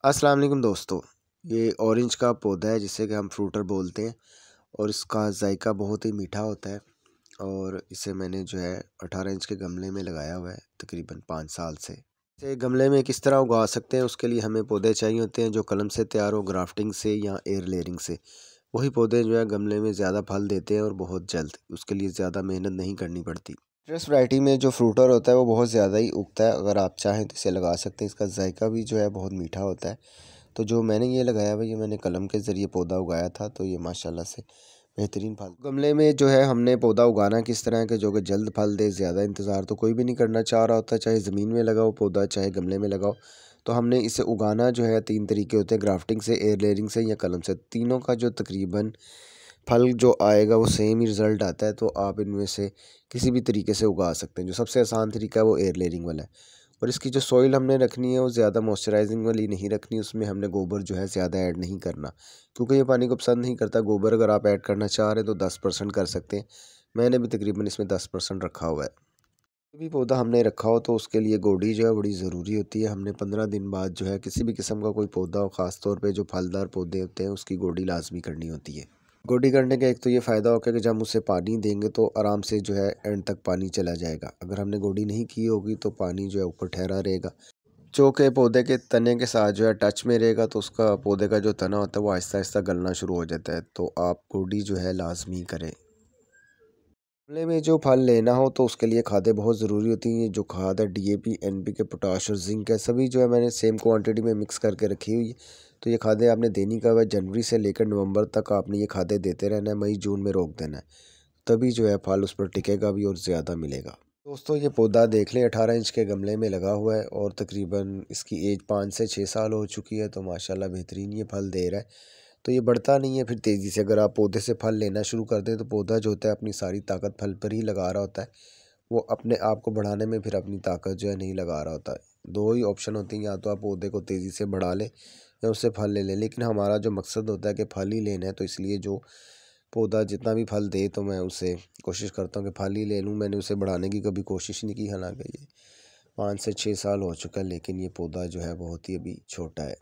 अस्सलाम वालेकुम दोस्तों। ये ऑरेंज का पौधा है जिसे कि हम फ्रूटर बोलते हैं और इसका जायका बहुत ही मीठा होता है। और इसे मैंने जो है 18 इंच के गमले में लगाया हुआ है तकरीबन 5 साल से। इसे गमले में किस तरह उगा सकते हैं, उसके लिए हमें पौधे चाहिए होते हैं जो कलम से तैयार हो, ग्राफ्टिंग से या एयर लेयरिंग से। वही पौधे जो है गमले में ज़्यादा फल देते हैं और बहुत जल्द, उसके लिए ज़्यादा मेहनत नहीं करनी पड़ती। सिट्रस वैरायटी में जो फ्रूटर होता है वो बहुत ज़्यादा ही उगता है। अगर आप चाहें तो इसे लगा सकते हैं। इसका जायका भी जो है बहुत मीठा होता है। तो जो मैंने ये लगाया हुआ, ये मैंने कलम के ज़रिए पौधा उगाया था, तो ये माशाल्लाह से बेहतरीन फल। गमले में जो है हमने पौधा उगाना किस तरह है कि जो कि जल्द फल दे। ज़्यादा इंतज़ार तो कोई भी नहीं करना चाह रहा होता, चाहे ज़मीन में लगाओ पौधा, चाहे गमले में लगाओ। तो हमने इसे उगाना जो है 3 तरीके होते हैं, ग्राफ्टिंग से, एयर लेयरिंग से या कलम से। तीनों का जो तकरीबन फल जो आएगा वो सेम ही रिज़ल्ट आता है। तो आप इनमें से किसी भी तरीके से उगा सकते हैं। जो सबसे आसान तरीका है वो एयर लेयरिंग वाला है। और इसकी जो सॉइल हमने रखनी है वो ज़्यादा मॉइस्चराइजिंग वाली नहीं रखनी। उसमें हमने गोबर जो है ज़्यादा ऐड नहीं करना, क्योंकि ये पानी को पसंद नहीं करता। गोबर अगर आप ऐड करना चाह रहे हैं तो 10% कर सकते हैं। मैंने भी तकरीबन इसमें 10% रखा हुआ है। कोई भी पौधा हमने रखा हो तो उसके लिए गोडी जो है बड़ी ज़रूरी होती है। हमने 15 दिन बाद जो है किसी भी किस्म का कोई पौधा हो, ख़ास तौर पे जो फलदार पौधे होते हैं, उसकी गोडी लाजमी करनी होती है। गोडी करने का एक तो ये फ़ायदा होगा कि जब हम उसे पानी देंगे तो आराम से जो है एंड तक पानी चला जाएगा। अगर हमने गोडी नहीं की होगी तो पानी जो है ऊपर ठहरा रहेगा, जो कि पौधे के तने के साथ जो है टच में रहेगा, तो उसका पौधे का जो तना होता है वो आहिस्ता आहिस्ता गलना शुरू हो जाता है। तो आप गोडी जो है लाजमी करें। गमले में जो फल लेना हो तो उसके लिए खादें बहुत ज़रूरी होती हैं। जो खाद है डीएपी, एनपीके, पोटाश और जिंक है, सभी जो है मैंने सेम क्वांटिटी में मिक्स करके रखी हुई है। तो ये खादें आपने देनी कब है? जनवरी से लेकर नवंबर तक आपने ये खादें देते रहना है। मई जून में रोक देना है, तभी जो है फल उस पर टिकेगा भी और ज़्यादा मिलेगा। दोस्तों ये पौधा देख लें 18 इंच के गमले में लगा हुआ है और तकरीबन इसकी एज 5 से 6 साल हो चुकी है। तो माशाल्लाह बेहतरीन ये फल दे रहा है। तो ये बढ़ता नहीं है फिर तेज़ी से। अगर आप पौधे से फल लेना शुरू कर दें तो पौधा जो होता है अपनी सारी ताकत फल पर ही लगा रहा होता है। वो अपने आप को बढ़ाने में फिर अपनी ताकत जो है नहीं लगा रहा होता है। दो ही ऑप्शन होती हैं, या तो आप पौधे को तेज़ी से बढ़ा लें या उससे फल ले लें। लेकिन हमारा जो मकसद होता है कि फल ही लेना है, तो इसलिए जो पौधा जितना भी फल दे तो मैं उसे कोशिश करता हूँ कि फल ही ले लूँ। मैंने उसे बढ़ाने की कभी कोशिश नहीं की। हालांकि ये 5 से 6 साल हो चुका है, लेकिन ये पौधा जो है बहुत ही अभी छोटा है।